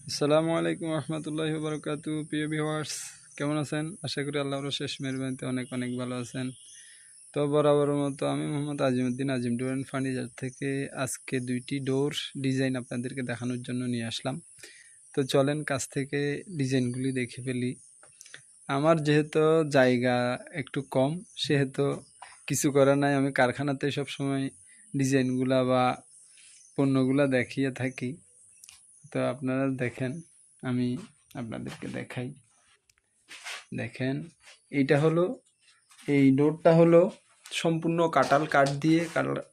আসসালামু আলাইকুম রহমতুল্লাহি বারাকাতু। প্রিয় ভিউয়ার্স, কেমন আছেন? আশা করি আল্লাহর শেষ মেহরবানিতে অনেক অনেক ভালো আছেন। তো বরাবরের মতো আমি মোহাম্মদ আজিমউদ্দিন, আজিম ডোর অ্যান্ড ফার্নিচার থেকে আজকে দুইটি ডোর ডিজাইন আপনাদেরকে দেখানোর জন্য নিয়ে আসলাম। তো চলেন কাছ থেকে ডিজাইনগুলি দেখে ফেলি। আমার যেহেতু জায়গা একটু কম, সেহেতু কিছু করার নাই, আমি কারখানাতে সবসময় ডিজাইনগুলা বা পণ্যগুলা দেখিয়ে থাকি। তো আপনারা দেখেন, আমি আপনাদেরকে দেখাই। দেখেন, এইটা হলো, এই ডোরটা হলো সম্পূর্ণ কাঁঠাল কাঠ দিয়ে,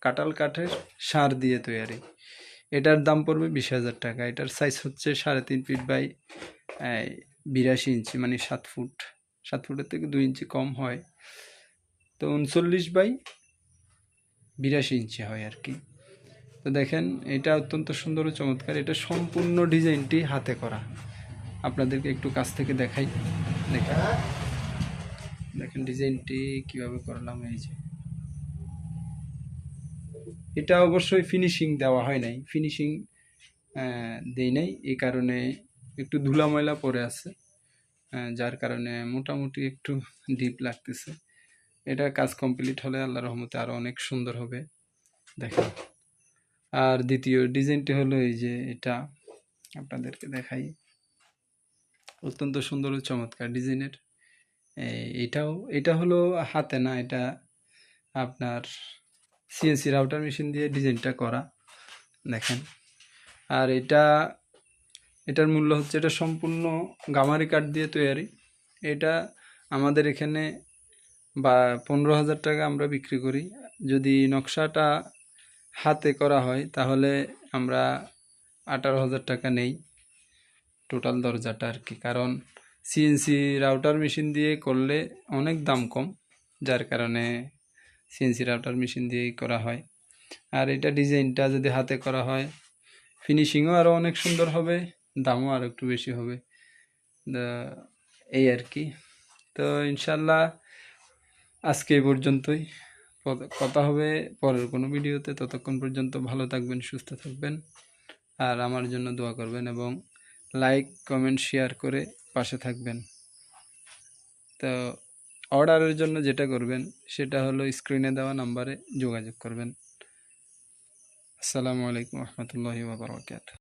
কাঁঠাল কাঠের সার দিয়ে তৈরি। এটার দাম পড়বে 20,000 টাকা। এটার সাইজ হচ্ছে 3.5 ফিট বাই 82 ইঞ্চি, মানে 7 ফুট। 7 ফুটের থেকে 2 ইঞ্চি কম হয়, তো 39 বাই 82 ইঞ্চি হয় আর কি। তো দেখেন, এটা অত্যন্ত সুন্দর ও চমৎকার। এটা সম্পূর্ণ ডিজাইনটি হাতে করা। আপনাদেরকে একটু কাছ থেকে দেখাই। দেখেন দেখেন ডিজাইনটি কিভাবে করলাম। এই যে, এটা অবশ্যই ফিনিশিং দেওয়া হয় নাই, ফিনিশিং দেই নাই, এই কারণে একটু ধুলা ময়লা পড়ে আছে, যার কারণে মোটামুটি একটু ডিপ লাগতেছে। এটা কাজ কমপ্লিট হলে আল্লাহর রহমতে আরো অনেক সুন্দর হবে। দেখেন, আর দ্বিতীয় ডিজাইনটি হলো এই যে, এটা আপনাদেরকে দেখাই। অত্যন্ত সুন্দর ও চমৎকার ডিজাইনের। এটা হলো হাতে না, এটা আপনার সিএনসি রাউটার মেশিন দিয়ে ডিজাইনটা করা। দেখেন, আর এটার মূল্য হচ্ছে, এটা সম্পূর্ণ গামারি কাঠ দিয়ে তৈরি। এটা আমাদের এখানে 15,000 টাকা আমরা বিক্রি করি। যদি নকশাটা হাতে করা হয় তাহলে আমরা 18,000 টাকা নেই, টোটাল দরজাটা আর কি। কারণ সিএনসি রাউটার মেশিন দিয়ে করলে অনেক দাম কম, যার কারণে সিএনসি রাউটার মেশিন দিয়েই করা হয়। আর এটা ডিজাইনটা যদি হাতে করা হয়, ফিনিশিংও আরও অনেক সুন্দর হবে, দামও আরও একটু বেশি হবে, এই আর কি। তো ইনশাল্লাহ আজকে এই পর্যন্তই। কথা হবে পরের কোনো ভিডিওতে। ততক্ষণ পর্যন্ত ভালো থাকবেন, সুস্থ থাকবেন, আর আমার জন্য দোয়া করবেন, এবং লাইক কমেন্ট শেয়ার করে পাশে থাকবেন। তো অর্ডারের জন্য যেটা করবেন সেটা হলো স্ক্রিনে দেওয়া নাম্বারে যোগাযোগ করবেন। আসসালামু আলাইকুম রহমতুল্লাহি ওয়া বারাকাতুহু।